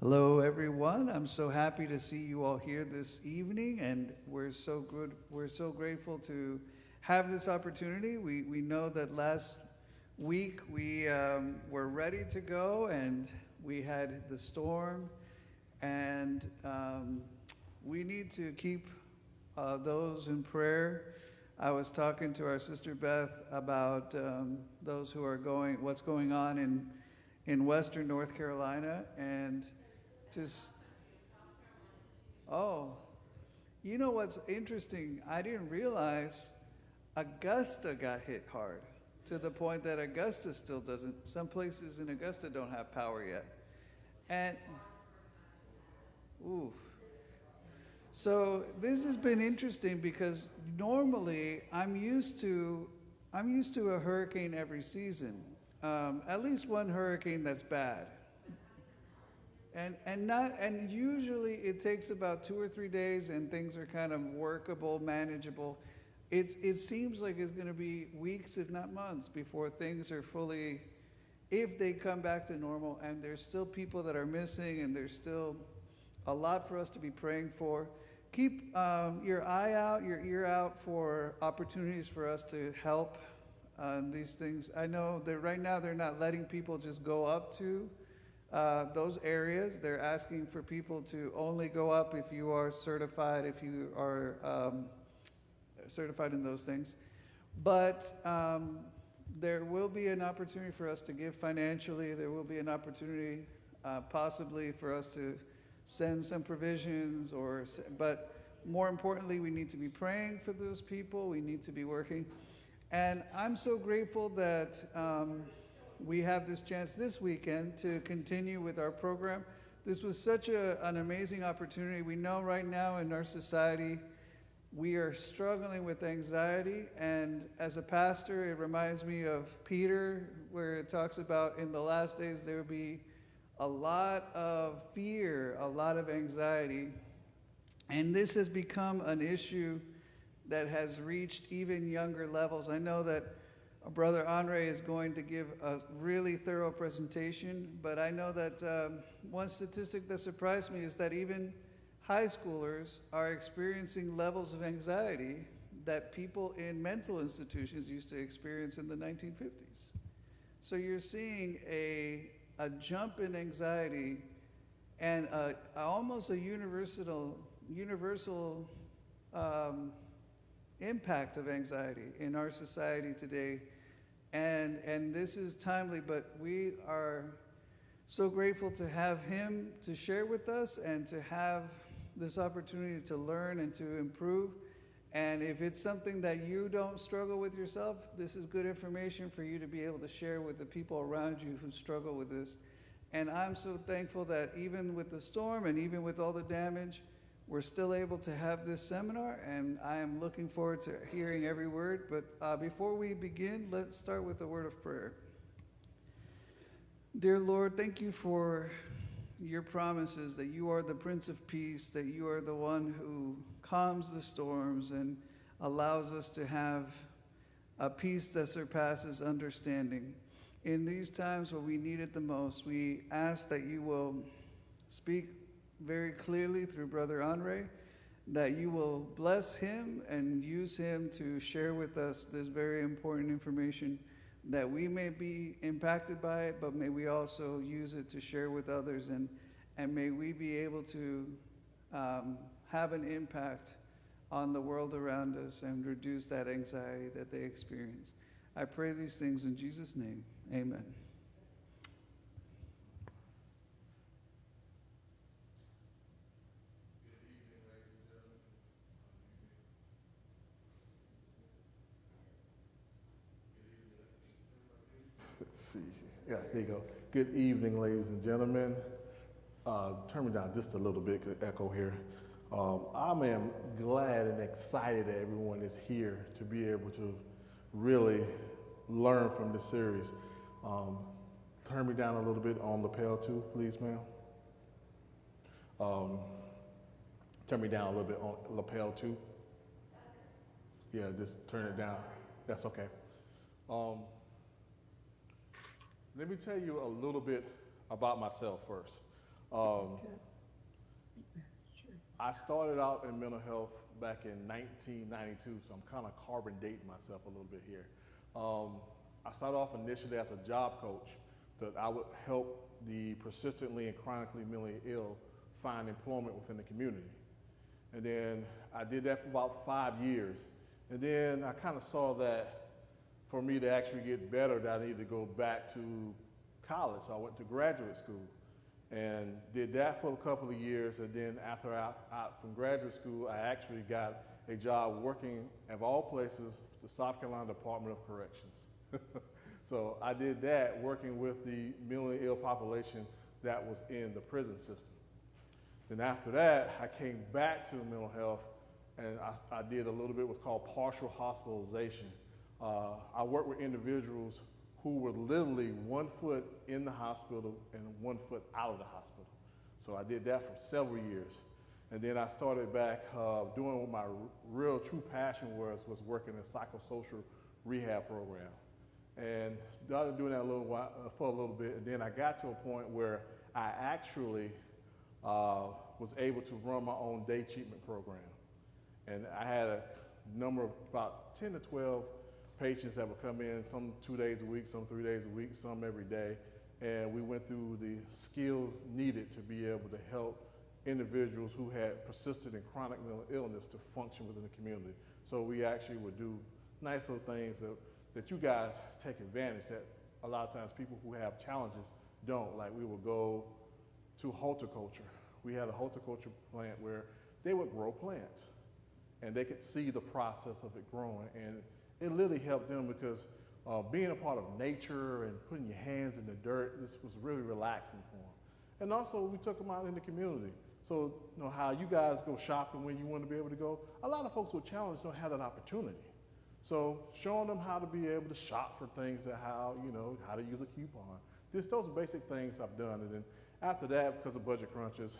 Hello, everyone. I'm so happy to see you all here this evening, and we're so good. We're so grateful to have this opportunity. We know that last week we were ready to go, and we had the storm, and we need to keep those in prayer. I was talking to our sister Beth about those who are what's going on in Western North Carolina, and just, oh, you know what's interesting? I didn't realize Augusta got hit hard to the point that Augusta still doesn't, some places in Augusta don't have power yet. And, ooh. So this has been interesting because normally I'm used to a hurricane every season, at least one hurricane that's bad. And usually it takes about 2 or 3 days and things are kind of workable, manageable. It seems like it's going to be weeks, if not months, before things are fully, if they come back to normal. And there's still people that are missing, and there's still a lot for us to be praying for. Keep your eye out, your ear out for opportunities for us to help these things. I know that right now they're not letting people just go up to those areas. They're asking for people to only go up if you are certified, if you are certified in those things. But there will be an opportunity for us to give financially. There will be an opportunity possibly for us to send some provisions, but more importantly, we need to be praying for those people. We need to be working. And I'm so grateful that we have this chance this weekend to continue with our program. This was such an amazing opportunity. We know right now in our society, we are struggling with anxiety. And as a pastor, it reminds me of Peter, where it talks about in the last days, there will be a lot of fear, a lot of anxiety. And this has become an issue that has reached even younger levels. I know that Brother Andre is going to give a really thorough presentation, but I know that one statistic that surprised me is that even high schoolers are experiencing levels of anxiety that people in mental institutions used to experience in the 1950s. So you're seeing a jump in anxiety and almost a universal impact of anxiety in our society today. And this is timely, but we are so grateful to have him to share with us and to have this opportunity to learn and to improve. And if it's something that you don't struggle with yourself, this is good information for you to be able to share with the people around you who struggle with this. And I'm so thankful that even with the storm and even with all the damage, we're still able to have this seminar, and I am looking forward to hearing every word. But before we begin, let's start with a word of prayer. Dear Lord, thank you for your promises that you are the Prince of Peace, that you are the one who calms the storms and allows us to have a peace that surpasses understanding. In these times where we need it the most, we ask that you will speak very clearly through Brother Andre, that you will bless him and use him to share with us this very important information, that we may be impacted by it, but may we also use it to share with others, and may we be able to have an impact on the world around us and reduce that anxiety that they experience. I pray these things in Jesus' name. Amen. Let's see. Yeah, there you go. Good evening, ladies and gentlemen. Turn me down just a little bit, good echo here. I am glad and excited that everyone is here to be able to really learn from this series. Turn me down a little bit on lapel 2, please, ma'am. Um, Turn me down a little bit on lapel 2. Yeah, just turn it down. That's okay. Um, Let me tell you a little bit about myself first. Um, I started out in mental health back in 1992, so I'm kind of carbon dating myself a little bit here. I started off initially as a job coach that I would help the persistently and chronically mentally ill find employment within the community. And then I did that for about 5 years. And then I kind of saw that for me to actually get better, that I needed to go back to college. So I went to graduate school and did that for a couple of years. And then after out from graduate school, I actually got a job working, of all places, the South Carolina Department of Corrections. So I did that working with the mentally ill population that was in the prison system. Then after that, I came back to mental health, and I did a little bit what's called partial hospitalization. I worked with individuals who were literally 1 foot in the hospital and 1 foot out of the hospital. So I did that for several years. And then I started back doing what my real true passion was working in a psychosocial rehab program. And started doing that for a little bit, and then I got to a point where I actually was able to run my own day treatment program. And I had a number of about 10 to 12 patients that would come in, some 2 days a week, some 3 days a week, some every day. And we went through the skills needed to be able to help individuals who had persistent and chronic mental illness to function within the community. So we actually would do nice little things that you guys take advantage, that a lot of times people who have challenges don't. Like we would go to horticulture. We had a horticulture plant where they would grow plants and they could see the process of it growing. And it literally helped them because being a part of nature and putting your hands in the dirt, this was really relaxing for them. And also we took them out in the community. So you know how you guys go shopping when you want to be able to go, a lot of folks with challenges don't have that opportunity. So showing them how to be able to shop for things, that how to use a coupon. Those basic things I've done. And then after that, because of budget crunches,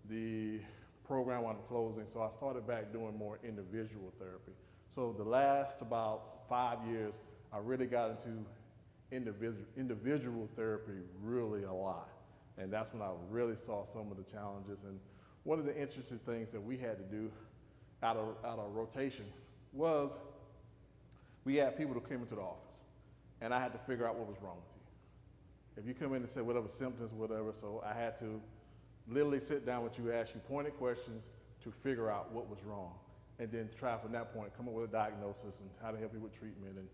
the program wound up closing. So I started back doing more individual therapy. So the last about 5 years, I really got into individual therapy really a lot. And that's when I really saw some of the challenges. And one of the interesting things that we had to do out of rotation was we had people that came into the office, and I had to figure out what was wrong with you. If you come in and say whatever symptoms, whatever, so I had to literally sit down with you, ask you pointed questions to figure out what was wrong, and then try from that point, come up with a diagnosis and how to help you with treatment and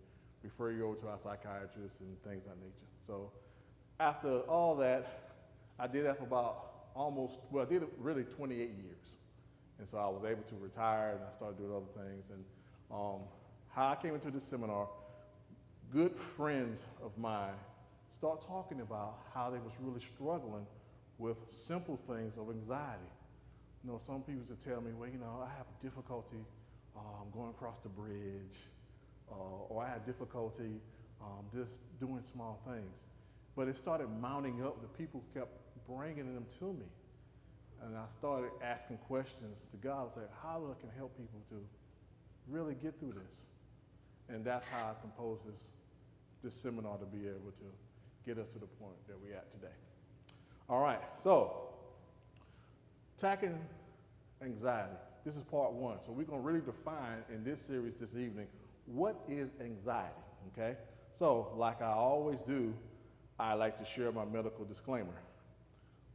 refer you over to our psychiatrists and things of that nature. So after all that, I did that for about I did it really 28 years. And so I was able to retire and I started doing other things. And how I came into this seminar, good friends of mine start talking about how they was really struggling with simple things of anxiety. You know, some people would tell me, well, I have difficulty going across the bridge, or I have difficulty just doing small things. But it started mounting up. The people kept bringing them to me. And I started asking questions to God. I was like, how I can help people to really get through this? And that's how I composed this seminar, to be able to get us to the point that we're at today. All right, so tackling anxiety. This is part one. So we're going to really define in this series this evening, what is anxiety, okay? So like I always do, I like to share my medical disclaimer.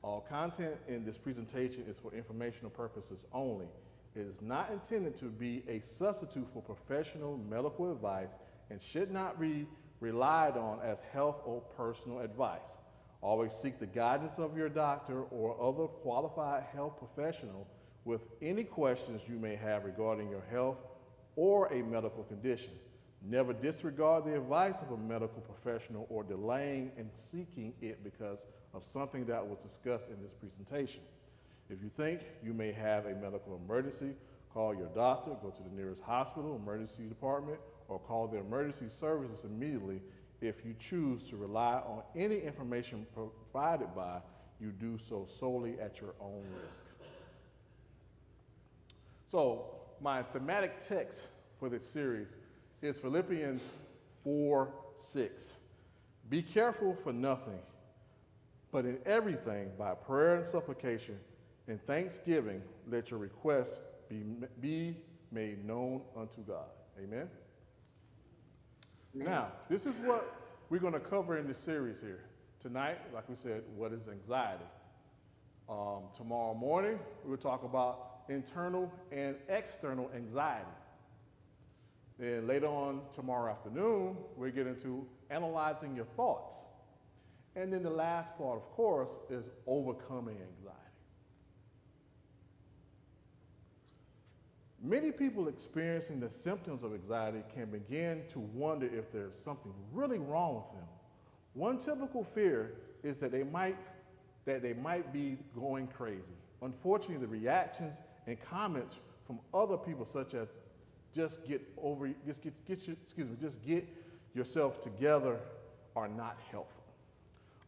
All content in this presentation is for informational purposes only. It is not intended to be a substitute for professional medical advice and should not be relied on as health or personal advice. Always seek the guidance of your doctor or other qualified health professional with any questions you may have regarding your health or a medical condition. Never disregard the advice of a medical professional or delaying in seeking it because of something that was discussed in this presentation. If you think you may have a medical emergency, call your doctor, go to the nearest hospital, emergency department, or call the emergency services immediately. If you choose to rely on any information provided by, you do so solely at your own risk. So my thematic text for this series is Philippians 4:6. Be careful for nothing, But in everything, by prayer and supplication and thanksgiving, let your requests be made known unto God. Amen? Now, this is what we're going to cover in this series here. Tonight, like we said, what is anxiety? Tomorrow morning, we will talk about internal and external anxiety. Then later on tomorrow afternoon, we'll get into analyzing your thoughts. And then the last part, of course, is overcoming anxiety. Many people experiencing the symptoms of anxiety can begin to wonder if there's something really wrong with them. One typical fear is that they might be going crazy. Unfortunately, the reactions and comments from other people, such as just get yourself together, are not helpful.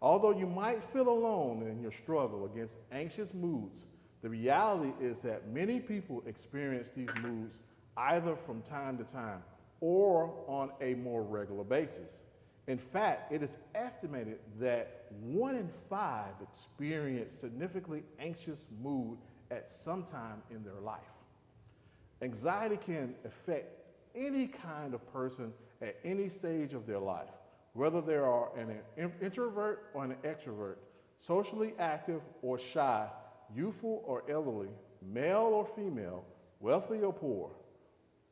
Although you might feel alone in your struggle against anxious moods, the reality is that many people experience these moods either from time to time or on a more regular basis. In fact, it is estimated that 1 in 5 experience significantly anxious mood at some time in their life. Anxiety can affect any kind of person at any stage of their life, whether they are an introvert or an extrovert, socially active or shy, youthful or elderly, male or female, wealthy or poor.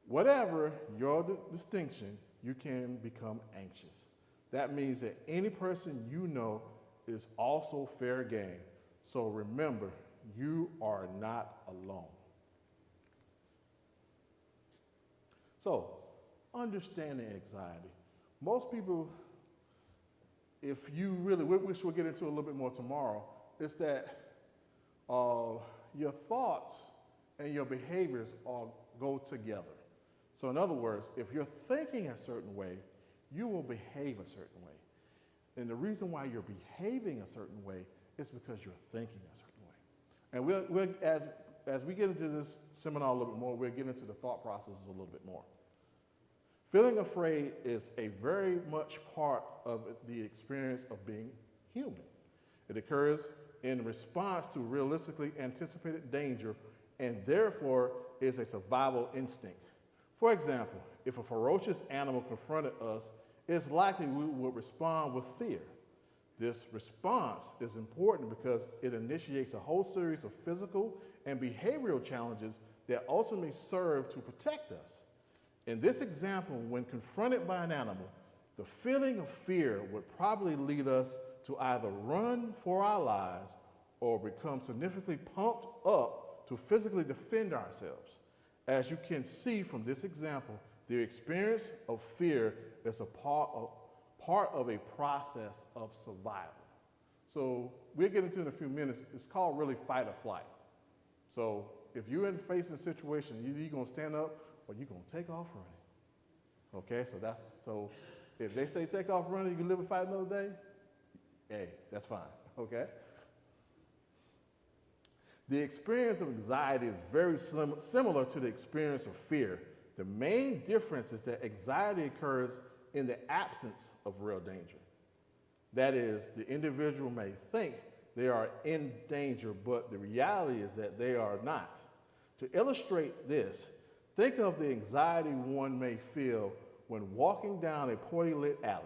Whatever your distinction, you can become anxious. That means that any person you know is also fair game. So remember, you are not alone. So, understanding anxiety. Most people, if you really, which we'll get into a little bit more tomorrow, is that your thoughts and your behaviors all go together. So in other words, if you're thinking a certain way, you will behave a certain way. And the reason why you're behaving a certain way is because you're thinking a certain way. And we'll as we get into this seminar a little bit more, we'll get into the thought processes a little bit more. Feeling afraid is a very much part of the experience of being human. It occurs in response to realistically anticipated danger and therefore is a survival instinct. For example, if a ferocious animal confronted us, it's likely we would respond with fear. This response is important because it initiates a whole series of physical and behavioral challenges that ultimately serve to protect us. In this example, when confronted by an animal, the feeling of fear would probably lead us to either run for our lives or become significantly pumped up to physically defend ourselves. As you can see from this example, the experience of fear is a part of a process of survival. So we'll get into it in a few minutes. It's called really fight or flight. So if you're facing a situation, you're either gonna stand up or you're gonna take off running. Okay, so if they say take off running, you can live and fight another day, hey, that's fine, okay? The experience of anxiety is very similar to the experience of fear. The main difference is that anxiety occurs in the absence of real danger. That is, the individual may think they are in danger, but the reality is that they are not. To illustrate this, think of the anxiety one may feel when walking down a poorly lit alley.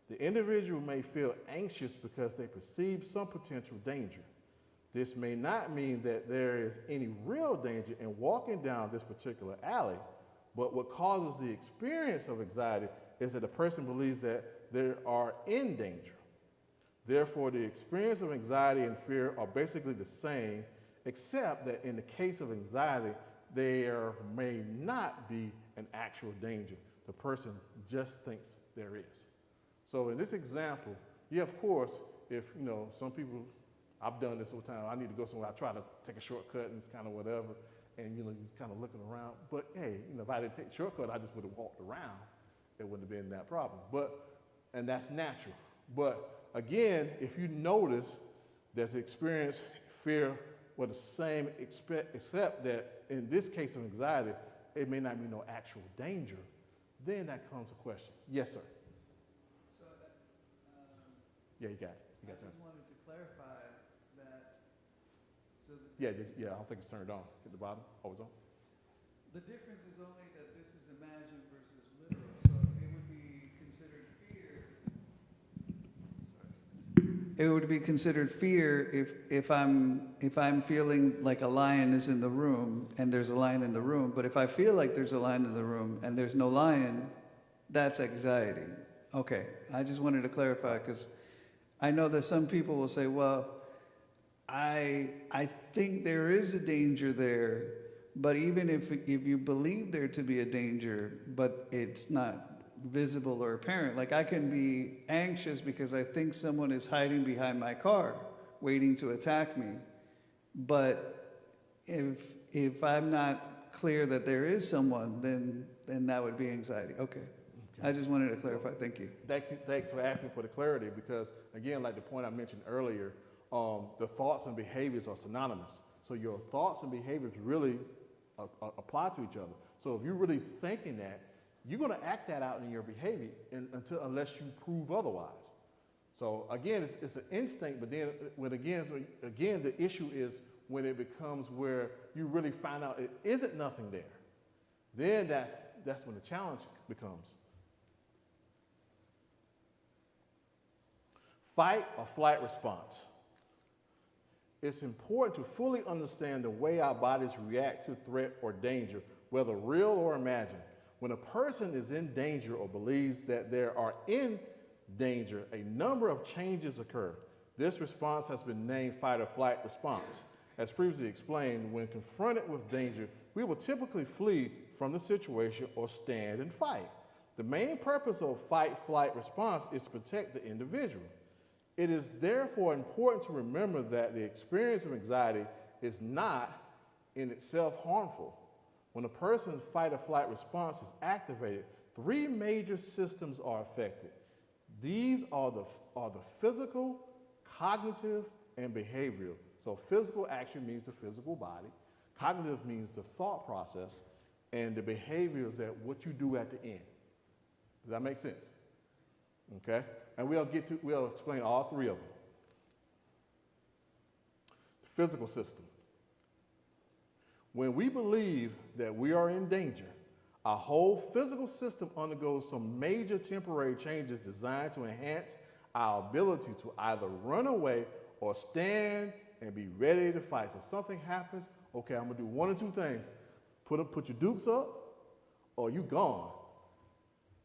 The individual may feel anxious because they perceive some potential danger. This may not mean that there is any real danger in walking down this particular alley, but what causes the experience of anxiety is that a person believes that they are in danger. Therefore, the experience of anxiety and fear are basically the same, except that in the case of anxiety, there may not be an actual danger. The person just thinks there is. So in this example, yeah, of course, if, some people, I've done this all the time. I need to go somewhere. I try to take a shortcut and it's kind of whatever. And, you're kind of looking around. But, hey, if I didn't take a shortcut, I just would have walked around. It wouldn't have been that problem. And that's natural. But, again, if you notice that the experience, fear, were the same, except that in this case of anxiety, it may not be no actual danger, then that comes a question. Yes, sir. So that, Yeah, you got it. You I got time. just wanted to Yeah, I don't think it's turned on. At the bottom, oh, it's on. The difference is only that this is imagined versus literal, so it would be considered fear. Sorry. It would be considered fear if I'm feeling like a lion is in the room and there's a lion in the room, but if I feel like there's a lion in the room and there's no lion, that's anxiety. Okay, I just wanted to clarify because I know that some people will say, well, I think there is a danger there, but even if you believe there to be a danger, but it's not visible or apparent, like I can be anxious because I think someone is hiding behind my car, waiting to attack me. But if I'm not clear that there is someone, then that would be anxiety. Okay. I just wanted to clarify. Thank you. Thanks for asking for the clarity because, again, like the point I mentioned earlier, the thoughts and behaviors are synonymous. So your thoughts and behaviors really apply to each other. So if you're really thinking that, you're going to act that out in your behavior unless you prove otherwise. So again, it's an instinct, but then again, the issue is when it becomes where you really find out it isn't nothing there. Then that's when the challenge becomes. Fight or flight response. It's important to fully understand the way our bodies react to threat or danger, whether real or imagined. When a person is in danger or believes that they are in danger, a number of changes occur. This response has been named fight or flight response. As previously explained, when confronted with danger, we will typically flee from the situation or stand and fight. The main purpose of fight-flight response is to protect the individual. It is therefore important to remember that the experience of anxiety is not in itself harmful. When a person's fight or flight response is activated, three major systems are affected. These are the physical, cognitive, and behavioral. So physical action means the physical body, cognitive means the thought process, and the behavior is that what you do at the end. Does that make sense? Okay? And we'll explain all three of them. The physical system. When we believe that we are in danger, our whole physical system undergoes some major temporary changes designed to enhance our ability to either run away or stand and be ready to fight. So something happens, okay, I'm gonna do one or two things. Put your dukes up or you gone.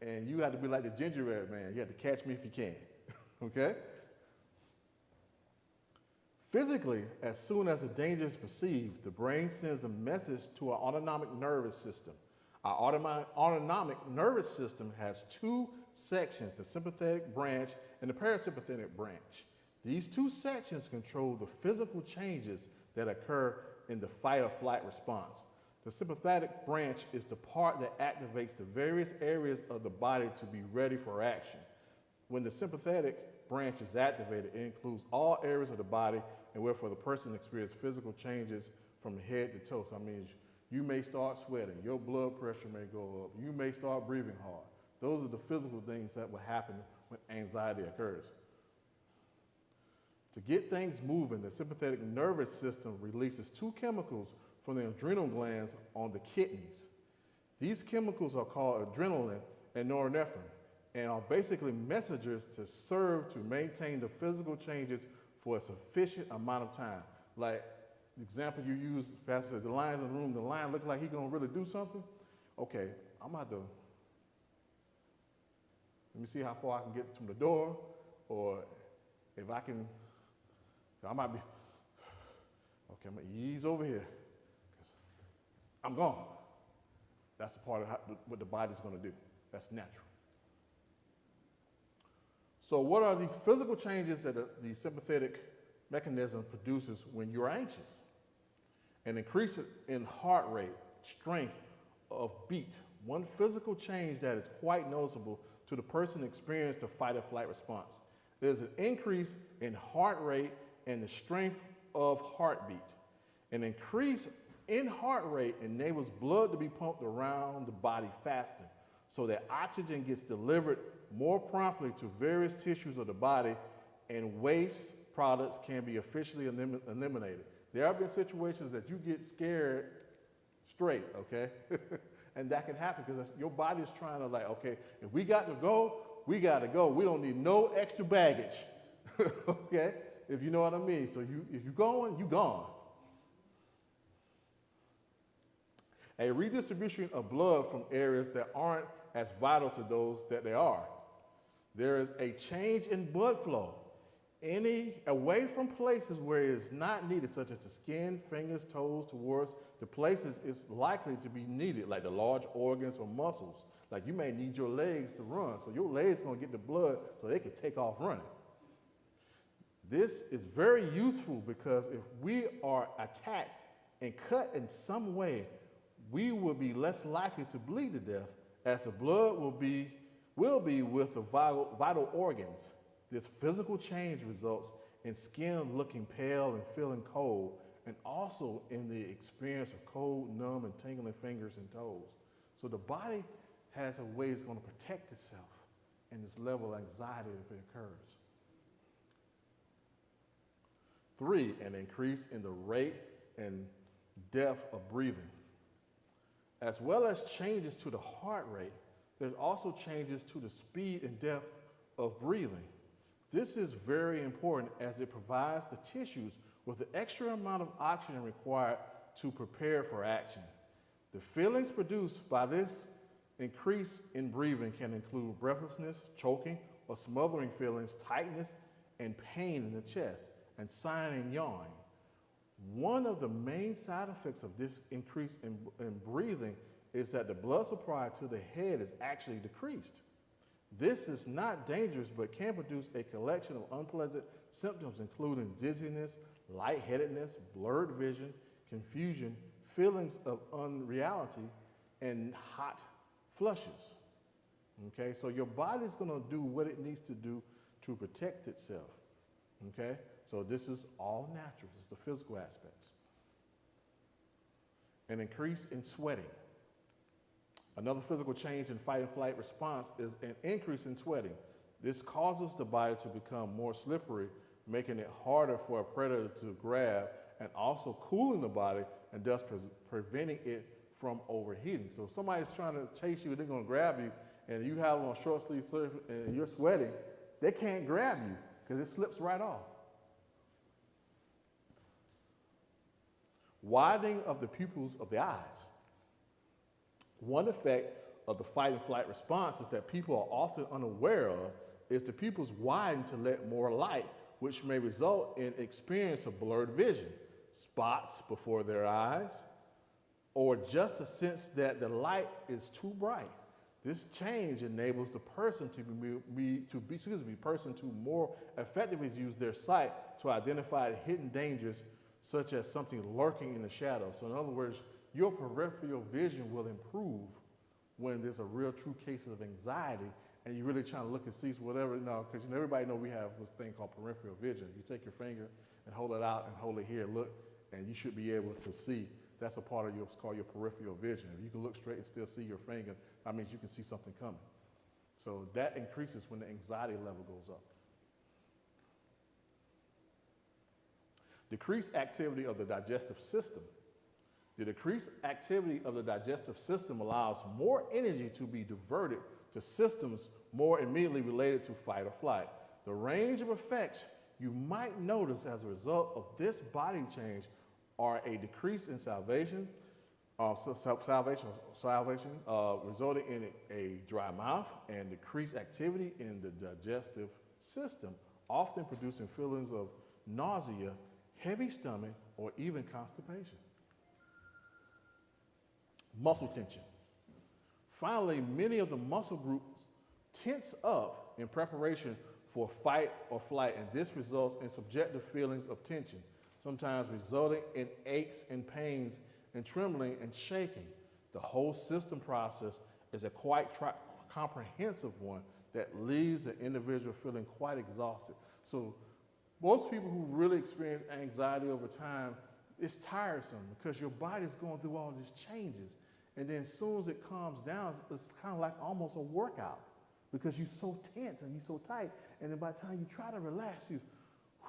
And you have to be like the gingerbread man. You have to catch me if you can, okay? Physically, as soon as a danger is perceived, the brain sends a message to our autonomic nervous system. Our autonomic nervous system has two sections, the sympathetic branch and the parasympathetic branch. These two sections control the physical changes that occur in the fight or flight response. The sympathetic branch is the part that activates the various areas of the body to be ready for action. When the sympathetic branch is activated, it includes all areas of the body and wherefore the person experiences physical changes from head to toe. So that means you may start sweating, your blood pressure may go up, you may start breathing hard. Those are the physical things that will happen when anxiety occurs. To get things moving, the sympathetic nervous system releases two chemicals from the adrenal glands on the kidneys. These chemicals are called adrenaline and norepinephrine and are basically messengers to serve to maintain the physical changes for a sufficient amount of time. Like the example you use, Pastor, the lion's in the room, the lion look like he's gonna really do something. Okay, I'm about to, let me see how far I can get from the door, or if I can, I might be, okay, I'm gonna ease over here. I'm gone. That's a part of what the body's going to do. That's natural. So what are these physical changes that the sympathetic mechanism produces when you're anxious? An increase in heart rate, strength of beat. One physical change that is quite noticeable to the person experiencing the fight or flight response. There's an increase in heart rate and the strength of heartbeat. An increase in heart rate enables blood to be pumped around the body faster so that oxygen gets delivered more promptly to various tissues of the body and waste products can be efficiently eliminated. There have been situations that you get scared straight, okay? And that can happen because your body is trying to like, okay, if we got to go, we got to go. We don't need no extra baggage, okay? If you know what I mean. So if you're going, you're gone. A redistribution of blood from areas that aren't as vital to those that they are. There is a change in blood flow away from places where it is not needed, such as the skin, fingers, toes, towards the places it's likely to be needed, like the large organs or muscles. Like you may need your legs to run, so your legs gonna get the blood so they can take off running. This is very useful because if we are attacked and cut in some way, we will be less likely to bleed to death, as the blood will be with the vital organs. This physical change results in skin looking pale and feeling cold, and also in the experience of cold, numb, and tingling fingers and toes. So the body has a way it's going to protect itself in this level of anxiety if it occurs. 3, an increase in the rate and depth of breathing. As well as changes to the heart rate, there's also changes to the speed and depth of breathing. This is very important as it provides the tissues with the extra amount of oxygen required to prepare for action. The feelings produced by this increase in breathing can include breathlessness, choking, or smothering feelings, tightness, and pain in the chest, and sighing and yawning. One of the main side effects of this increase in breathing is that the blood supply to the head is actually decreased. This is not dangerous, but can produce a collection of unpleasant symptoms, including dizziness, lightheadedness, blurred vision, confusion, feelings of unreality, and hot flushes. Okay, so your body's gonna do what it needs to do to protect itself. Okay, so this is all natural. This is the physical aspects. An increase in sweating. Another physical change in fight and flight response is an increase in sweating. This causes the body to become more slippery, making it harder for a predator to grab, and also cooling the body and thus preventing it from overheating. So if somebody's trying to chase you, they're gonna grab you, and you have on a short sleeve shirt and you're sweating, they can't grab you because it slips right off. Widening of the pupils of the eyes. One effect of the fight and flight response is that people are often unaware of is the pupils widen to let more light, which may result in experience of blurred vision, spots before their eyes, or just a sense that the light is too bright. This change enables the person to more effectively use their sight to identify hidden dangers, such as something lurking in the shadows. So in other words, your peripheral vision will improve when there's a real true case of anxiety and you're really trying to look and see whatever, because everybody know we have this thing called peripheral vision. You take your finger and hold it out and hold it here, look, and you should be able to see. That's a part of what's called your peripheral vision. If you can look straight and still see your finger, that means you can see something coming. So that increases when the anxiety level goes up. Decreased activity of the digestive system. The decreased activity of the digestive system allows more energy to be diverted to systems more immediately related to fight or flight. The range of effects you might notice as a result of this body change are a decrease in salivation, resulting in a dry mouth, and decreased activity in the digestive system, often producing feelings of nausea, heavy stomach, or even constipation. Muscle tension. Finally, many of the muscle groups tense up in preparation for fight or flight, and this results in subjective feelings of tension, sometimes resulting in aches and pains and trembling and shaking. The whole system process is a quite comprehensive one that leaves the individual feeling quite exhausted. So most people who really experience anxiety over time, it's tiresome because your body's going through all these changes. And then as soon as it calms down, it's kind of like almost a workout because you're so tense and you're so tight. And then by the time you try to relax,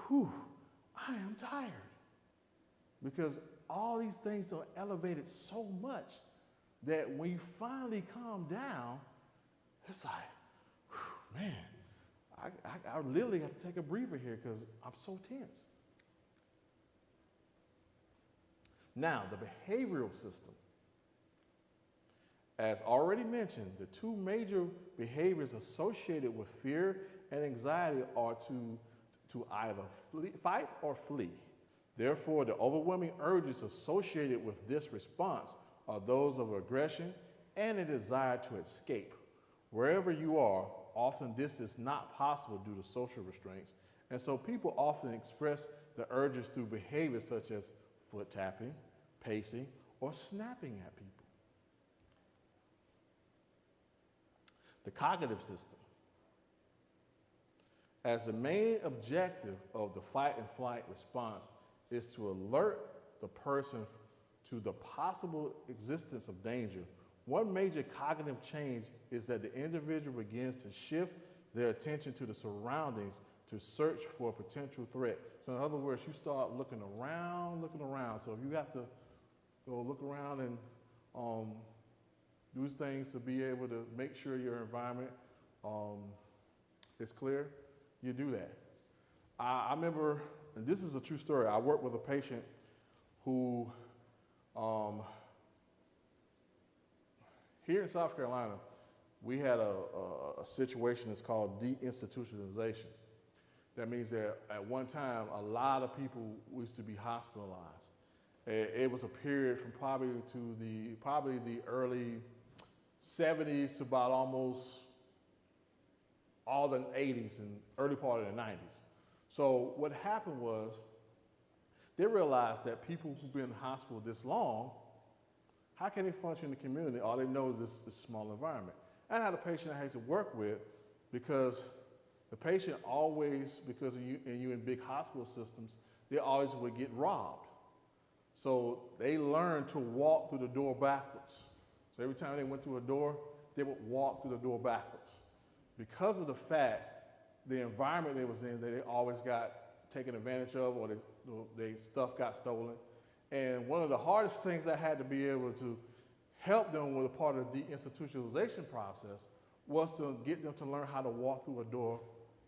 I am tired. because all these things are elevated so much that when you finally calm down, it's like, whew, man, I literally have to take a breather here because I'm so tense. Now, the behavioral system. As already mentioned, the two major behaviors associated with fear and anxiety are to either fight or flee. Therefore, the overwhelming urges associated with this response are those of aggression and a desire to escape. Wherever you are, often this is not possible due to social restraints, and so people often express the urges through behaviors such as foot tapping, pacing, or snapping at people. The cognitive system. As the main objective of the fight and flight response is to alert the person to the possible existence of danger, one major cognitive change is that the individual begins to shift their attention to the surroundings to search for a potential threat. So in other words, you start looking around. So if you have to go look around and do things to be able to make sure your environment is clear, you do that. I remember, and this is a true story, I worked with a patient who, here in South Carolina, we had a situation that's called deinstitutionalization. That means that at one time, a lot of people used to be hospitalized. It was a period from probably the early 70s to about almost all the 80s and early part of the 90s. So what happened was they realized that people who've been in the hospital this long, how can they function in the community? All they know is this small environment. I had a patient I had to work with because the patient always, because you in big hospital systems, they always would get robbed. So they learned to walk through the door backwards. So every time they went through a door, they would walk through the door backwards. Because of the fact, the environment they was in, they always got taken advantage of, or their stuff got stolen. And one of the hardest things I had to be able to help them with a part of the deinstitutionalization process was to get them to learn how to walk through a door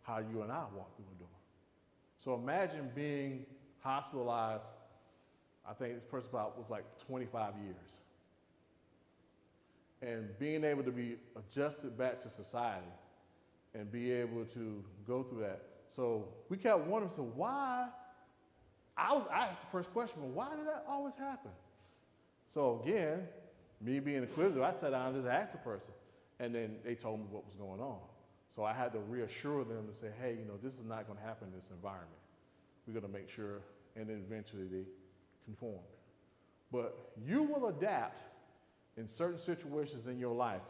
how you and I walk through a door. So imagine being hospitalized, I think this person was like 25 years. And being able to be adjusted back to society and be able to go through that. So we kept wondering, so why? I asked the first question, well, why did that always happen? So again, me being inquisitive, I sat down and just asked the person. And then they told me what was going on. So I had to reassure them to say, hey, this is not going to happen in this environment. We're going to make sure, and then eventually they conformed. But you will adapt in certain situations in your life.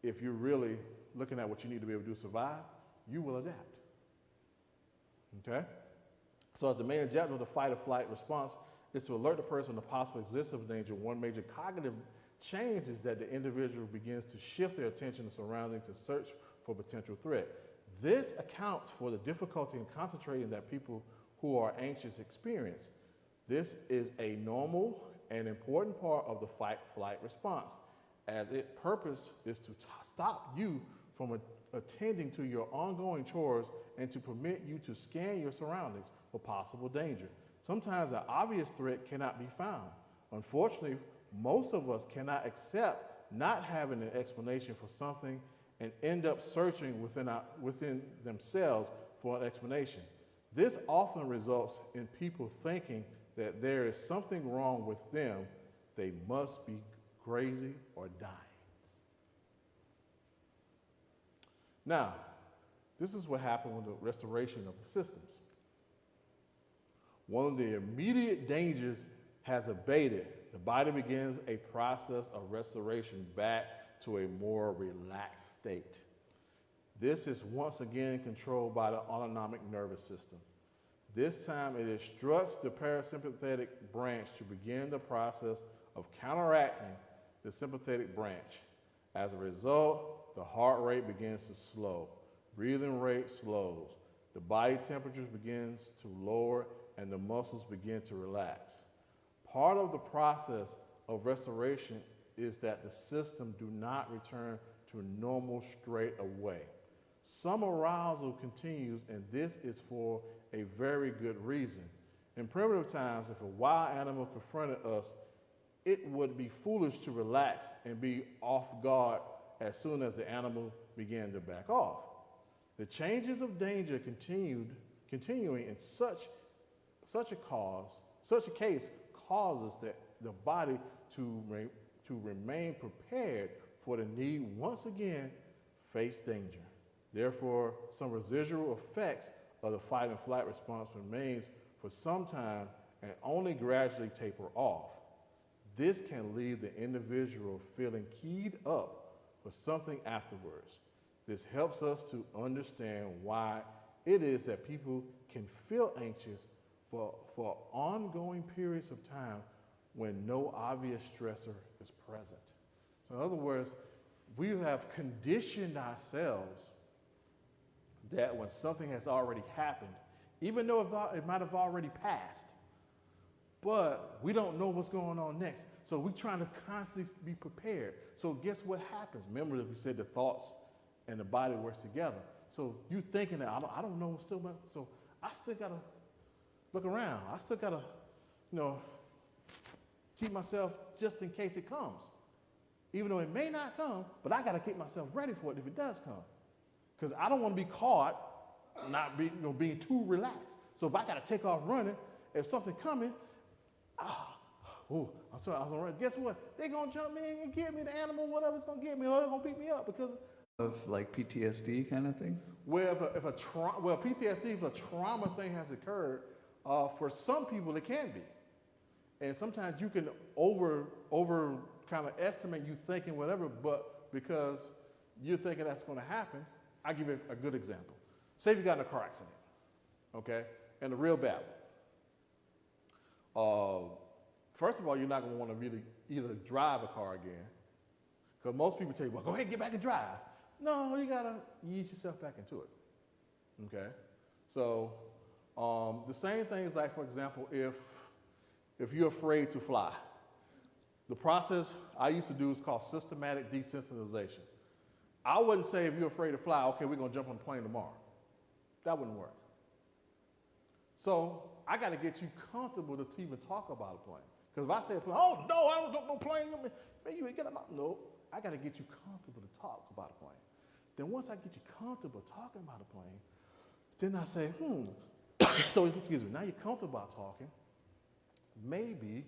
If you're really looking at what you need to be able to do to survive, you will adapt. Okay? So as the main objective of the fight or flight response is to alert the person to the possible existence of danger, one major cognitive change is that the individual begins to shift their attention to surroundings to search for potential threat. This accounts for the difficulty in concentrating that people who are anxious experience. This is a normal and important part of the fight-flight response, as its purpose is to stop you from attending to your ongoing chores and to permit you to scan your surroundings for possible danger. Sometimes an obvious threat cannot be found. Unfortunately, most of us cannot accept not having an explanation for something and end up searching within themselves for an explanation. This often results in people thinking that there is something wrong with them. They must be crazy or dying. Now, this is what happened with the restoration of the systems. One of the immediate dangers has abated. The body begins a process of restoration back to a more relaxed state. This is once again controlled by the autonomic nervous system. This time it instructs the parasympathetic branch to begin the process of counteracting the sympathetic branch. As a result, the heart rate begins to slow, breathing rate slows, the body temperature begins to lower, and the muscles begin to relax. Part of the process of restoration is that the system do not return to normal straight away. Some arousal continues, and this is for a very good reason. In primitive times, if a wild animal confronted us, it would be foolish to relax and be off guard as soon as the animal began to back off. The changes of danger continuing in such a case causes the body to remain prepared for the need once again face danger. Therefore, some residual effects of the fight and flight response remains for some time and only gradually taper off. This can leave the individual feeling keyed up for something afterwards. This helps us to understand why it is that people can feel anxious for ongoing periods of time when no obvious stressor is present. So in other words, we have conditioned ourselves that when something has already happened, even though it might have already passed, but we don't know what's going on next. So we're trying to constantly be prepared. So guess what happens? Remember that we said the thoughts and the body works together. So you're thinking that I don't know what's still about, so I still gotta look around. I still gotta, keep myself just in case it comes. Even though it may not come, but I gotta keep myself ready for it if it does come. Because I don't want to be caught not being too relaxed. So if I gotta take off running, if something coming, I'm sorry, I was gonna run. Guess what? They're gonna jump in and get me, the animal, whatever's gonna get me, or they're gonna beat me up because Of like PTSD kind of thing? well, PTSD, if a trauma thing has occurred, for some people it can be. And sometimes you can over kind of estimate you thinking whatever, but because you're thinking that's going to happen, I'll give you a good example. Say if you got in a car accident, okay, and a real bad one. First of all, you're not going to want to really either drive a car again, because most people tell you, well, go ahead and get back and drive. No, you got to ease yourself back into it, okay? So the same thing is like, for example, if you're afraid to fly, the process I used to do is called systematic desensitization. I wouldn't say if you're afraid to fly, okay, we're gonna jump on a plane tomorrow. That wouldn't work. So I gotta get you comfortable to even talk about a plane. Because if I say a plane, oh no, I don't no plane, man, you ain't get out. No, I gotta get you comfortable to talk about a plane. Then once I get you comfortable talking about a plane, then I say, so excuse me, now you're comfortable about talking. Maybe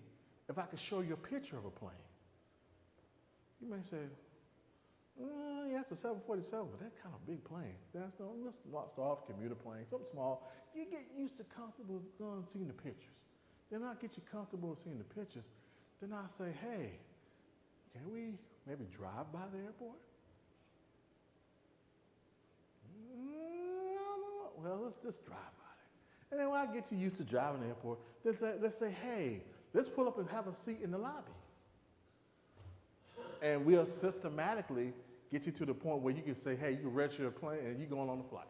if I could show you a picture of a plane, you may say, yeah, it's a 747, but that's kind of a big plane. Let's start off commuter plane, something small. You get used to comfortable going seeing the pictures. Then I'll get you comfortable seeing the pictures. Then I'll say, hey, can we maybe drive by the airport? Well, let's just drive by there. And then when I get you used to driving the airport, let's say, hey, let's pull up and have a seat in the lobby. And we'll systematically get you to the point where you can say, hey, you can register your plane and you're going on the flight.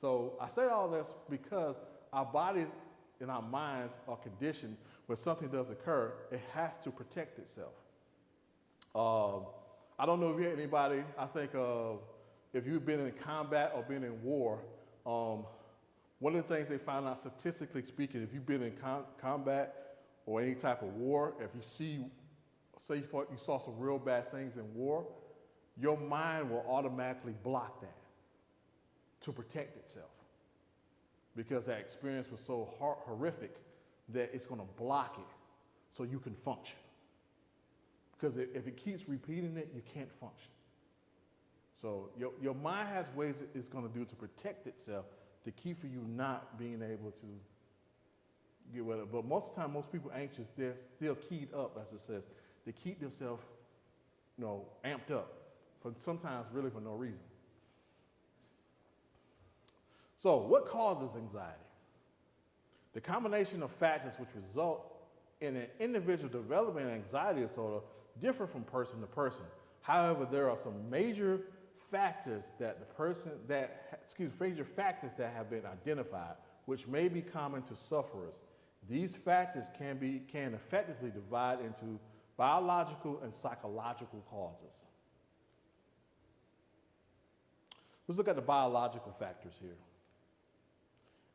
So I say all this because our bodies and our minds are conditioned when something does occur, it has to protect itself. I don't know if you anybody, I think if you've been in combat or been in war, one of the things they found out statistically speaking, if you've been in combat or any type of war, if you see, say you saw some real bad things in war, your mind will automatically block that to protect itself because that experience was so horrific that it's going to block it so you can function. Because if it keeps repeating it, you can't function. So your mind has ways it's going to do to protect itself to keep for you not being able to get with it. But most of the time, most people anxious, they're still keyed up, as it says. They keep themselves, amped up, for sometimes really for no reason. So what causes anxiety? The combination of factors which result in an individual developing anxiety disorder differ from person to person. However, there are some major factors that major factors that have been identified, which may be common to sufferers. These factors can effectively divide into biological and psychological causes. Let's look at the biological factors here.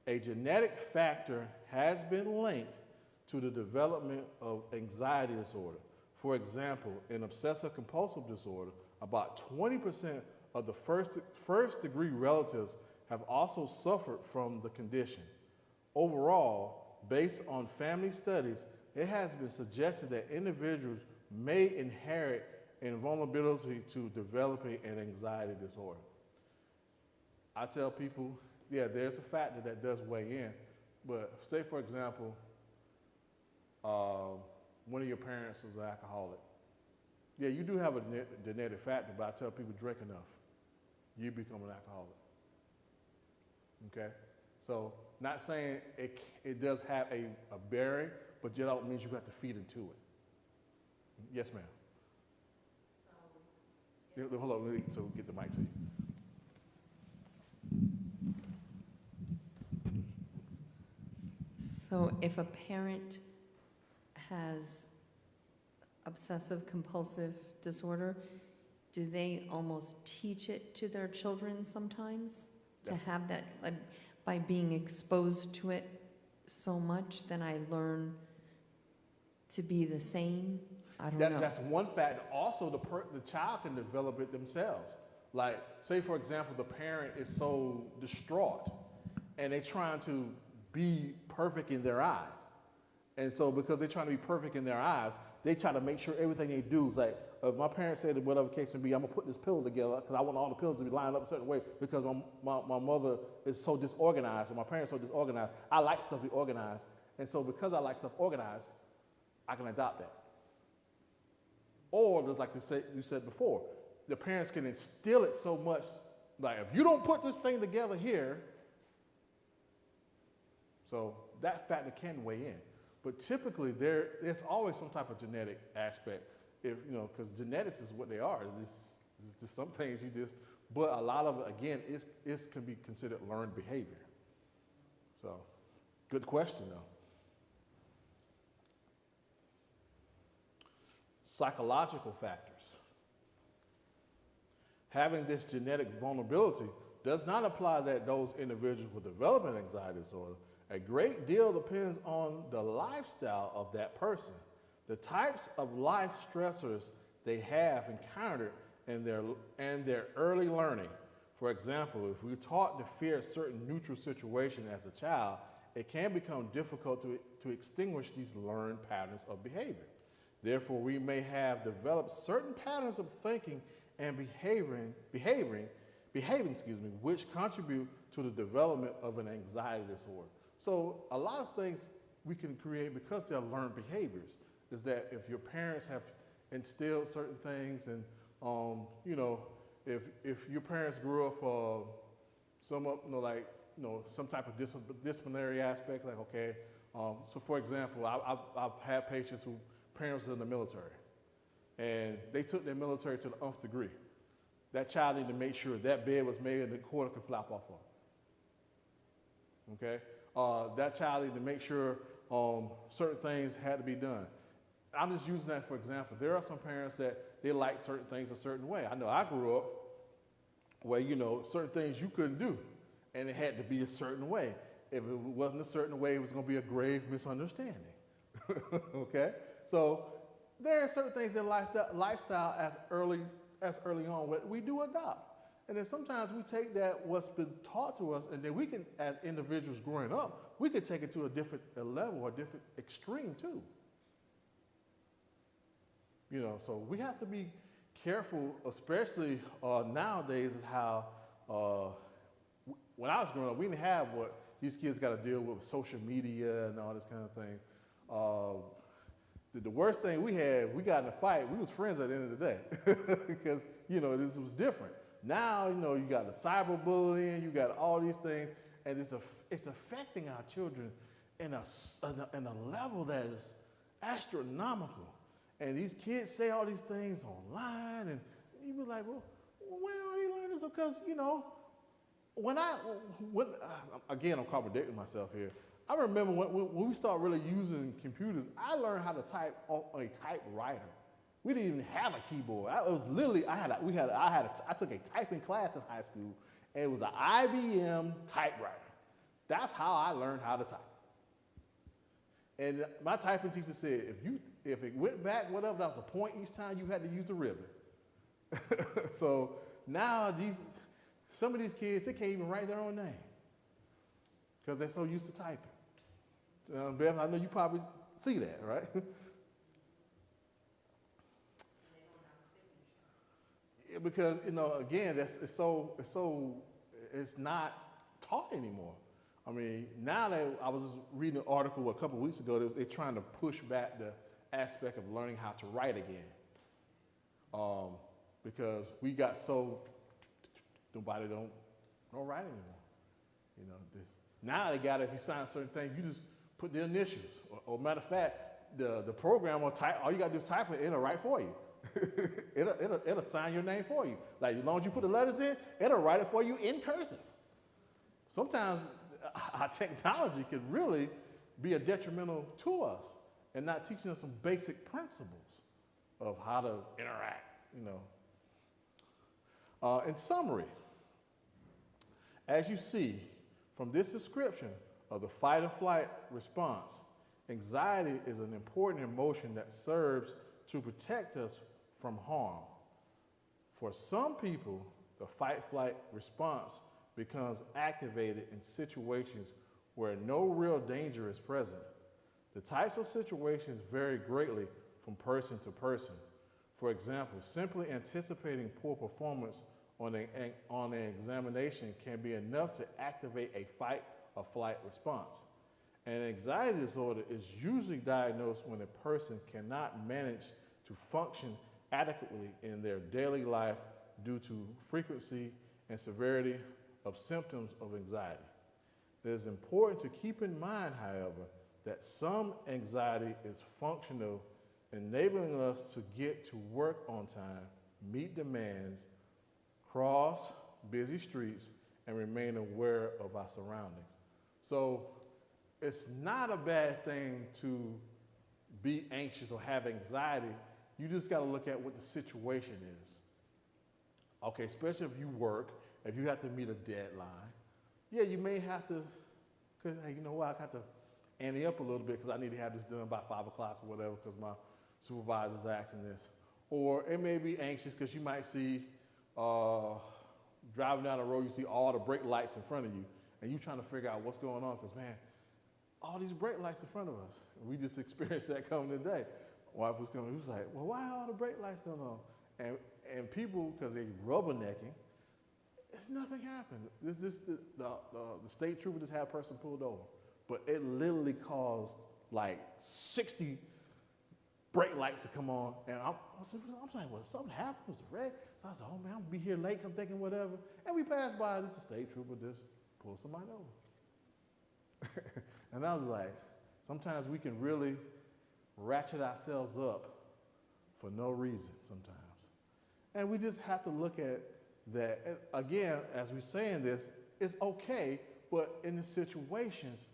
A genetic factor has been linked to the development of anxiety disorder. For example, in obsessive compulsive disorder, about 20% of the first degree relatives have also suffered from the condition. Overall, based on family studies, it has been suggested that individuals may inherit a vulnerability to developing an anxiety disorder. I tell people, yeah, there's a factor that does weigh in, but say for example, one of your parents is an alcoholic. Yeah, you do have a genetic factor, but I tell people drink enough, you become an alcoholic. Okay? So, not saying it does have a bearing, but that don't mean you have to feed into it. Yes, ma'am. So, hold on, so we'll get the mic to you. So if a parent has obsessive compulsive disorder, do they almost teach it to their children sometimes? To have that, like, by being exposed to it so much, then I learn to be the same? I don't know. That's one factor. Also, the child can develop it themselves. Like, say for example, the parent is so distraught and they're trying to be perfect in their eyes. And so because they're trying to be perfect in their eyes, they try to make sure everything they do is like, if my parents said that whatever case may be, I'm gonna put this pillow together because I want all the pillows to be lined up a certain way because my mother is so disorganized and my parents are so disorganized. I like stuff to be organized. And so because I like stuff organized, I can adopt that. Or just like you said before, the parents can instill it so much, like if you don't put this thing together here, so that factor can weigh in. But typically there's always some type of genetic aspect, if you know, because genetics is what they are. It's just some things you just, but a lot of it, again, it can be considered learned behavior. So, good question though. Psychological factors. Having this genetic vulnerability does not imply that those individuals will develop an anxiety disorder. A great deal depends on the lifestyle of that person, the types of life stressors they have encountered in their early learning. For example, if we're taught to fear a certain neutral situation as a child, it can become difficult to extinguish these learned patterns of behavior. Therefore, we may have developed certain patterns of thinking and behaving, which contribute to the development of an anxiety disorder. So a lot of things we can create because they're learned behaviors is that if your parents have instilled certain things and, you know, if your parents grew up some type of disciplinary aspect, like, okay, so for example, I've had patients who parents were in the military and they took their military to the nth degree. That child needed to make sure that bed was made and the quarter could flap off of. Okay? That child needed to make sure certain things had to be done. I'm just using that for example. There are some parents that they like certain things a certain way. I know I grew up where, you know, certain things you couldn't do and it had to be a certain way. If it wasn't a certain way, it was going to be a grave misunderstanding. Okay? So there are certain things in lifestyle as early on what we do adopt. And then sometimes we take that what's been taught to us, and then we can, as individuals growing up, we can take it to a different level or a different extreme too. You know, so we have to be careful, especially nowadays, how when I was growing up, we didn't have what these kids got to deal with social media and all this kind of thing. The worst thing we had, we got in a fight, we was friends at the end of the day because, you know, this was different. Now, you know, you got the cyberbullying, you got all these things, and it's affecting our children in a level that is astronomical. And these kids say all these things online, and you be like, well, when are they learning this? Because, you know, again, I'm contradicting myself here. I remember when we started really using computers, I learned how to type on a typewriter. We didn't even have a keyboard. It was literally, I took a typing class in high school, and it was an IBM typewriter. That's how I learned how to type. And my typing teacher said, if it went back, whatever, that was a point each time, you had to use the ribbon. So now some of these kids, they can't even write their own name because they're so used to typing. Beth, I know you probably see that, right? Yeah, because again, it's not taught anymore. I mean, now that I was just reading an article a couple of weeks ago, they're trying to push back the aspect of learning how to write again, because we got nobody don't write anymore. Now they got, if you sign certain things, you just put the initials, or matter of fact, the program will type. All you got to do is type it, it'll write for you. it'll sign your name for you. Like as long as you put the letters in, it'll write it for you in cursive. Sometimes our technology can really be a detrimental to us and not teaching us some basic principles of how to interact. In summary, as you see from this description of the fight or flight response, anxiety is an important emotion that serves to protect us from harm. For some people, the fight-flight response becomes activated in situations where no real danger is present. The types of situations vary greatly from person to person. For example, simply anticipating poor performance on an examination can be enough to activate a fight or flight response. An anxiety disorder is usually diagnosed when a person cannot manage to function adequately in their daily life due to frequency and severity of symptoms of anxiety. It is important to keep in mind, however, that some anxiety is functional, enabling us to get to work on time, meet demands, cross busy streets, and remain aware of our surroundings. So it's not a bad thing to be anxious or have anxiety. You just got to look at what the situation is. Okay, especially if you work, if you have to meet a deadline. Yeah, you may have to, because hey, you know what, I got to ante up a little bit because I need to have this done by 5 o'clock or whatever because my supervisor's asking this. Or it may be anxious because you might see driving down the road, you see all the brake lights in front of you, and you're trying to figure out what's going on because, man, all these brake lights in front of us. We just experienced that coming today. Wife was coming, he was like, well, why are all the brake lights going on? And people, because they're rubbernecking, nothing happened. The state trooper just had a person pulled over. But it literally caused like 60 brake lights to come on. And I'm saying, well, something happened, was it red? So I said, oh man, I'm gonna be here late, I'm thinking whatever. And we passed by, this is a state trooper, just pulled somebody over. And I was like, sometimes we can really ratchet ourselves up for no reason sometimes. And we just have to look at that. And again, as we're saying this, it's okay, but in the situations,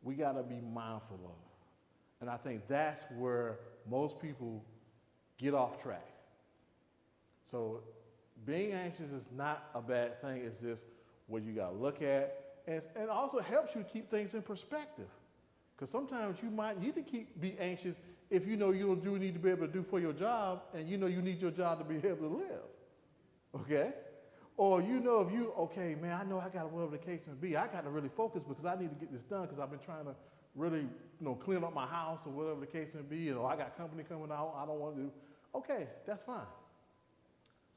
we gotta be mindful of. And I think that's where most people get off track. So being anxious is not a bad thing, it's just what you gotta look at. And it also helps you keep things in perspective. Because sometimes you might need to be anxious if you know you don't do what you need to be able to do for your job, and you know you need your job to be able to live, okay? Or you know if you, okay, man, I know I got whatever the case may be, I got to really focus because I need to get this done because I've been trying to really, clean up my house or whatever the case may be, I got company coming out, I don't want to do, okay, that's fine.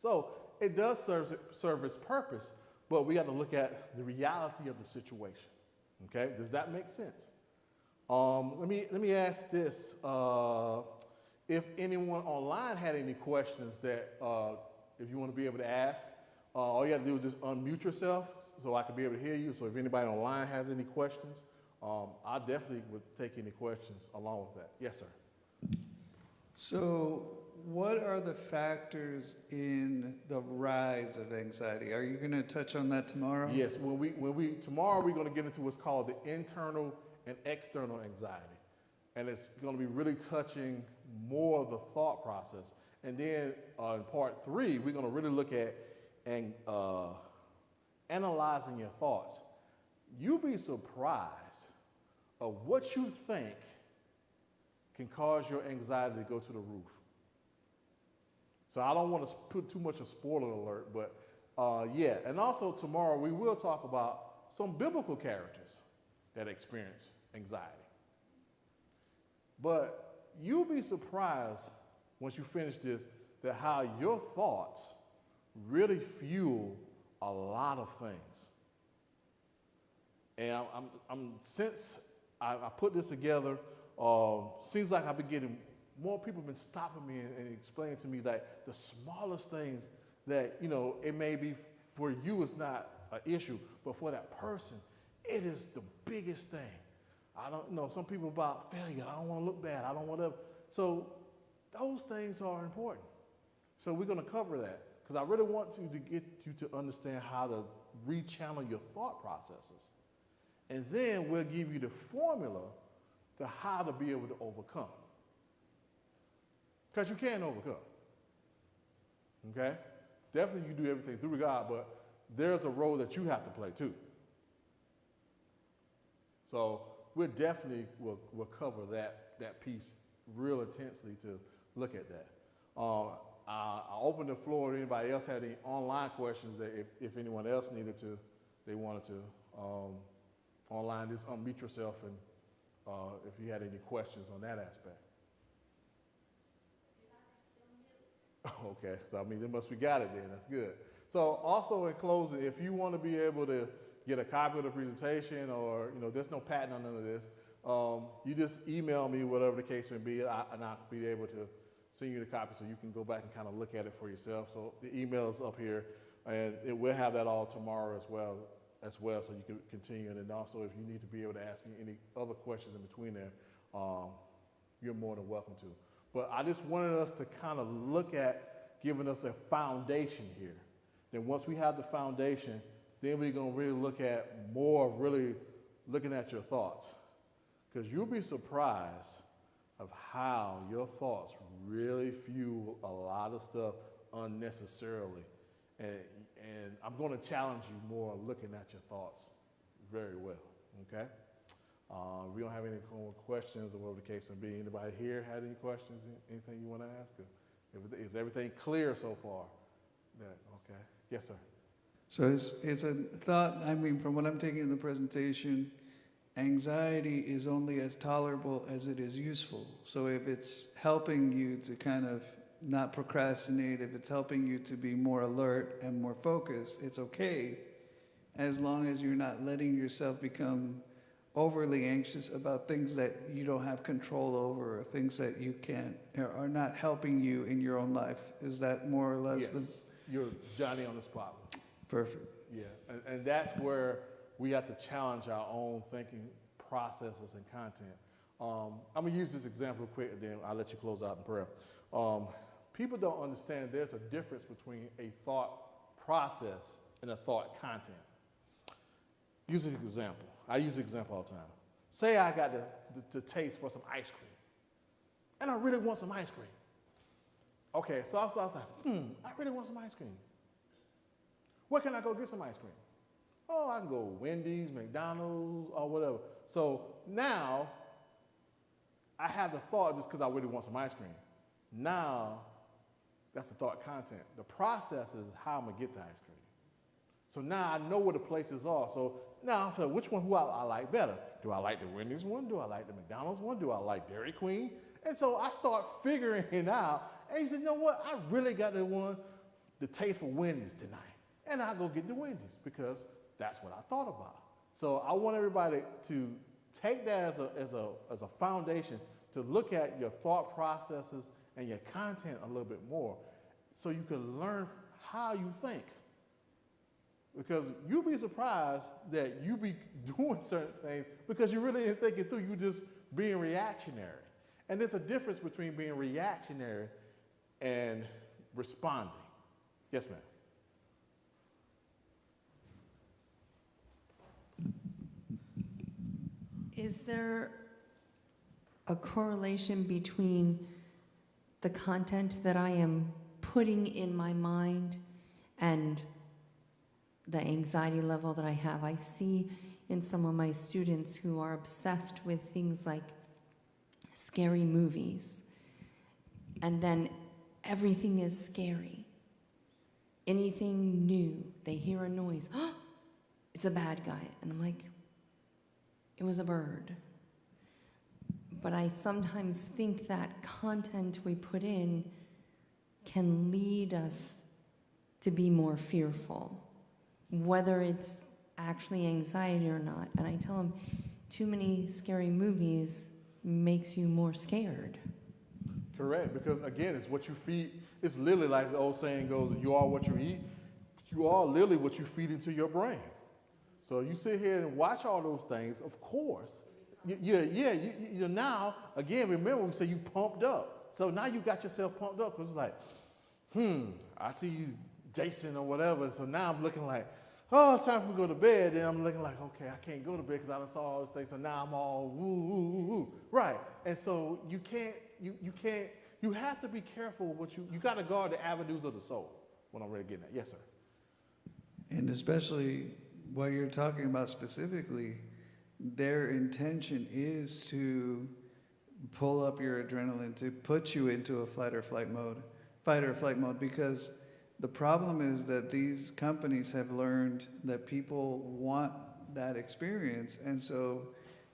So it does serve its purpose, but we got to look at the reality of the situation, okay? Does that make sense? Let me ask this, if anyone online had any questions that, if you want to be able to ask, all you got to do is just unmute yourself so I can be able to hear you. So if anybody online has any questions, I definitely would take any questions along with that. Yes, sir. So what are the factors in the rise of anxiety? Are you going to touch on that tomorrow? Yes, tomorrow we're going to get into what's called the internal and external anxiety. And it's going to be really touching more of the thought process. And then in part 3, we're going to really look at analyzing your thoughts. You'll be surprised of what you think can cause your anxiety to go to the roof. So I don't want to put too much a spoiler alert, but yeah. And also tomorrow we will talk about some biblical characters that experience anxiety. But you'll be surprised once you finish this that how your thoughts really fuel a lot of things. And since I put this together, seems like I've been getting more people have been stopping me and explaining to me that the smallest things that, you know, it may be for you is not an issue, but for that person, it is the biggest thing. I don't know, some people about failure, I don't want to look bad, I don't want to. So those things are important. So we're going to cover that because I really want you to get you to understand how to rechannel your thought processes. And then we'll give you the formula to how to be able to overcome. Because you can overcome. Okay? Definitely you do everything through God, but there's a role that you have to play too. So we definitely will cover that piece real intensely to look at that. I open the floor to anybody else had any online questions that if anyone else needed to, they wanted to online, just unmute yourself and if you had any questions on that aspect. Okay, so I mean, they must be got it then, that's good. So also in closing, if you want to be able to get a copy of the presentation or, you know, there's no patent on none of this, you just email me, whatever the case may be, and I'll be able to send you the copy so you can go back and kind of look at it for yourself. So the email is up here, and we'll have that all tomorrow as well, so you can continue. And then also, if you need to be able to ask me any other questions in between there, you're more than welcome to. But I just wanted us to kind of look at giving us a foundation here. Then once we have the foundation, then we're going to really look at more really looking at your thoughts. Because you'll be surprised of how your thoughts really fuel a lot of stuff unnecessarily. And I'm going to challenge you more looking at your thoughts very well, okay? We don't have any more questions or whatever the case may be. Anybody here had any questions, anything you want to ask? Is everything clear so far? Yeah, okay. Yes, sir. So it's a thought, I mean, from what I'm taking in the presentation, anxiety is only as tolerable as it is useful. So if it's helping you to kind of not procrastinate, if it's helping you to be more alert and more focused, it's okay, as long as you're not letting yourself become overly anxious about things that you don't have control over or things that you can't, are not helping you in your own life. Is that more or less Yes. You're Johnny on the spot. Perfect. Yeah, and that's where we have to challenge our own thinking processes and content. I'm going to use this example quick, and then I'll let you close out in prayer. People don't understand there's a difference between a thought process and a thought content. Use an example. I use the example all the time. Say I got the taste for some ice cream, and I really want some ice cream. Okay, so I was like, I really want some ice cream. Where can I go get some ice cream? Oh, I can go Wendy's, McDonald's, or whatever. So now I have the thought just because I really want some ice cream. Now that's the thought content. The process is how I'm going to get the ice cream. So now I know where the places are. So now I'm saying, which one do I like better? Do I like the Wendy's one? Do I like the McDonald's one? Do I like Dairy Queen? And so I start figuring it out. And he said, you know what? I really got the taste for Wendy's tonight. And I'll go get the Wendy's because that's what I thought about. So I want everybody to take that as a foundation to look at your thought processes and your content a little bit more so you can learn how you think. Because you'll be surprised that you be doing certain things because you really didn't think it through. You're just being reactionary. And there's a difference between being reactionary and responding. Yes, ma'am. Is there a correlation between the content that I am putting in my mind and the anxiety level that I have? I see in some of my students who are obsessed with things like scary movies, and then everything is scary. Anything new, they hear a noise, oh, it's a bad guy. And I'm like, it was a bird. But I sometimes think that content we put in can lead us to be more fearful, whether it's actually anxiety or not. And I tell them, too many scary movies makes you more scared. Correct, because again, it's what you feed. It's literally like the old saying goes, you are what you eat. You are literally what you feed into your brain. So you sit here and watch all those things, of course. You now, again, remember we say you pumped up. So now you got yourself pumped up because it's like, I see you, Jason or whatever. So now I'm looking like, oh, it's time for me to go to bed. And I'm looking like, okay, I can't go to bed because I done saw all those things. So now I'm all woo, woo, woo, woo. Right. And so you have to be careful what you got to guard the avenues of the soul. What I'm really getting at. Yes, sir. And especially what you're talking about specifically, their intention is to pull up your adrenaline, to put you into a fight or flight mode, because the problem is that these companies have learned that people want that experience, and so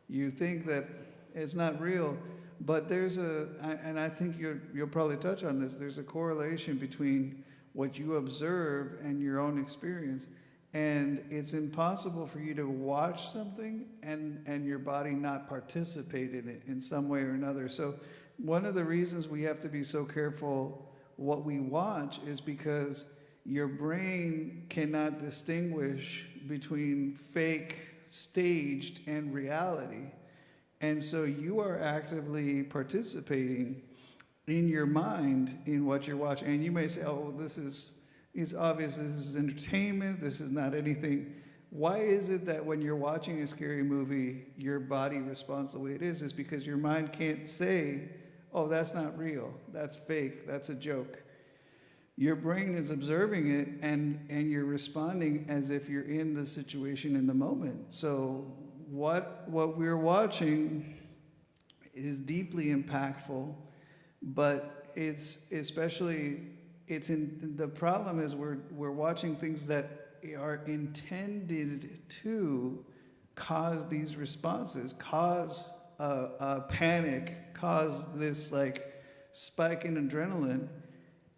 you think that it's not real, but and I think you'll probably touch on this, there's a correlation between what you observe and your own experience. And it's impossible for you to watch something and your body not participate in it in some way or another. So one of the reasons we have to be so careful what we watch is because your brain cannot distinguish between fake, staged, and reality. And so you are actively participating in your mind in what you're watching. And you may say, oh, it's obvious this is entertainment, this is not anything. Why is it that when you're watching a scary movie, your body responds the way it is? It's because your mind can't say, oh, that's not real, that's fake, that's a joke. Your brain is observing it and you're responding as if you're in the situation in the moment. So what we're watching is deeply impactful, but the problem is we're watching things that are intended to cause these responses, cause a panic, cause this like spike in adrenaline,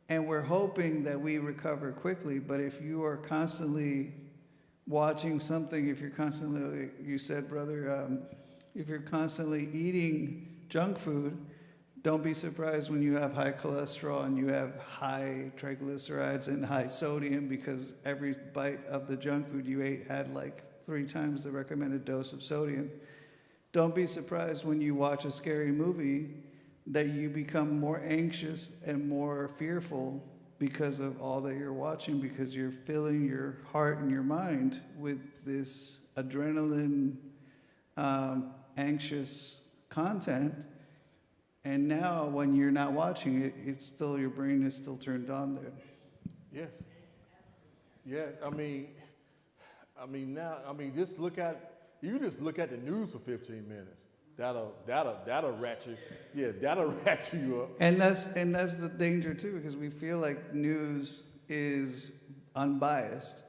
and we're hoping that we recover quickly. But if you are constantly watching something, if you're constantly, you said, brother, if you're constantly eating junk food, don't be surprised when you have high cholesterol and you have high triglycerides and high sodium, because every bite of the junk food you ate had like 3 times the recommended dose of sodium. Don't be surprised when you watch a scary movie that you become more anxious and more fearful because of all that you're watching, because you're filling your heart and your mind with this adrenaline, anxious content. And now, when you're not watching it, it's still, your brain is still turned on there. Yes. Yeah. Just look at the news for 15 minutes. That'll ratchet. Yeah, that'll ratchet you up. And that's the danger too, because we feel like news is unbiased,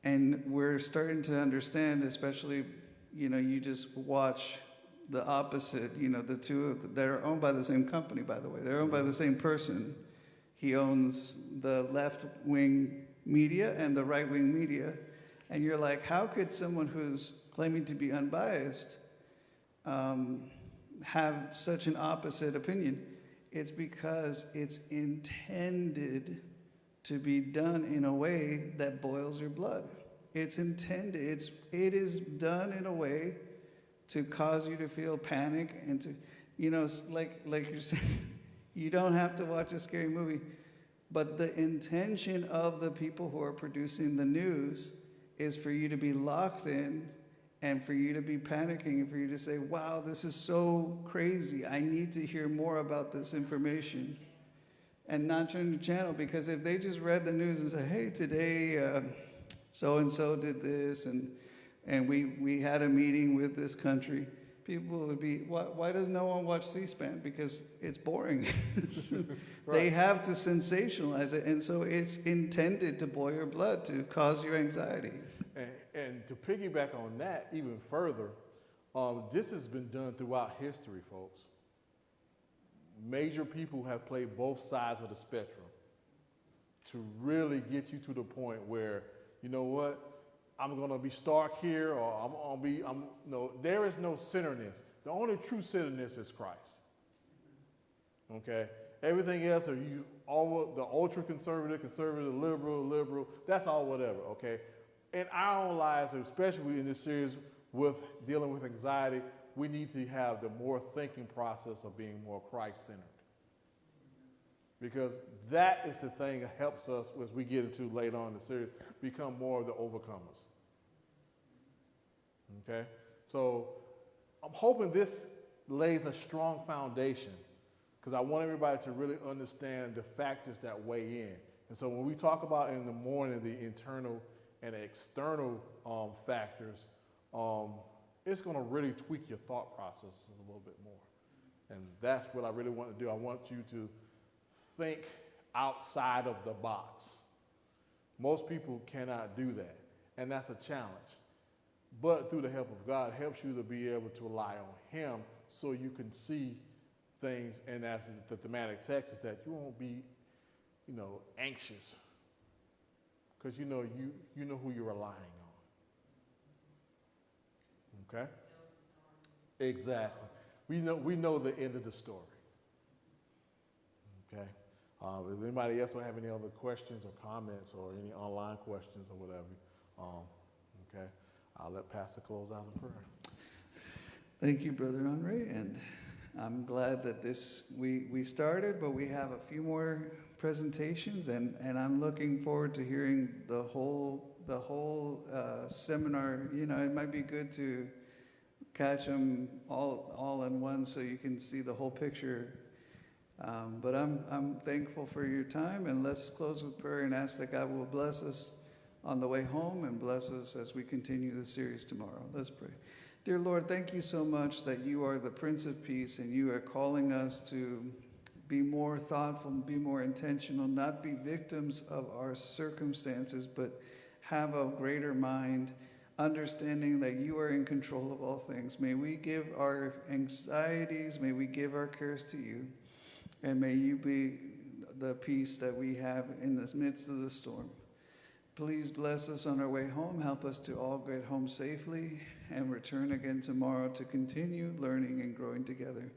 and we're starting to understand, especially, you just watch the opposite, the two that are owned by the same company, by the way. They're owned by the same person. He owns the left-wing media and the right-wing media. And you're like, how could someone who's claiming to be unbiased have such an opposite opinion? It's because it's intended to be done in a way that boils your blood. It's intended. It is done in a way to cause you to feel panic and to, like you're saying, you don't have to watch a scary movie, but the intention of the people who are producing the news is for you to be locked in and for you to be panicking and for you to say, wow, this is so crazy. I need to hear more about this information. And not turn the channel, because if they just read the news and say, hey, today so-and-so did this, and we had a meeting with this country, people would be, why does no one watch C-SPAN? Because it's boring. They have to sensationalize it, and so it's intended to boil your blood, to cause you anxiety. And to piggyback on that even further, this has been done throughout history, folks. Major people have played both sides of the spectrum to really get you to the point where, you know what, I'm going to be stark here, or no, there is no centerness. The only true centerness is Christ. Okay? Everything else, the ultra conservative, liberal, that's all whatever, okay? In our own lives, especially in this series with dealing with anxiety, we need to have the more thinking process of being more Christ-centered. Because that is the thing that helps us, as we get into later on in the series, become more of the overcomers. Okay? So I'm hoping this lays a strong foundation, because I want everybody to really understand the factors that weigh in. And so when we talk about in the morning the internal and external factors, it's going to really tweak your thought processes a little bit more. And that's what I really want to do. I want you to think outside of the box. Most people cannot do that, and that's a challenge. But through the help of God, it helps you to be able to rely on Him so you can see things, and as the thematic text is that you won't be, anxious, because you know who you're relying on. Okay? Exactly. We know the end of the story. Okay? Does anybody else have any other questions or comments or any online questions or whatever? Okay? I'll let Pastor close out in prayer. Thank you, Brother Andre, and I'm glad that we started, but we have a few more presentations, and I'm looking forward to hearing the whole seminar. It might be good to catch them all in one so you can see the whole picture. But I'm thankful for your time, and let's close with prayer and ask that God will bless us on the way home and bless us as we continue the series tomorrow. Let's pray. Dear Lord, thank you so much that you are the Prince of Peace, and you are calling us to be more thoughtful, be more intentional, not be victims of our circumstances, but have a greater mind, understanding that you are in control of all things. May we give our anxieties, may we give our cares to you, and may you be the peace that we have in the midst of the storm. Please bless us on our way home. Help us to all get home safely and return again tomorrow to continue learning and growing together.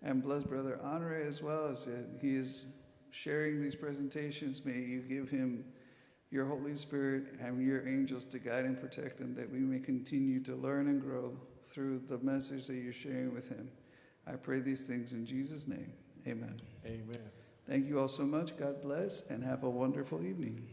And bless Brother Andre as well, as he is sharing these presentations. May you give him your Holy Spirit and your angels to guide and protect him, that we may continue to learn and grow through the message that you're sharing with him. I pray these things in Jesus' name. Amen. Amen. Thank you all so much. God bless, and have a wonderful evening.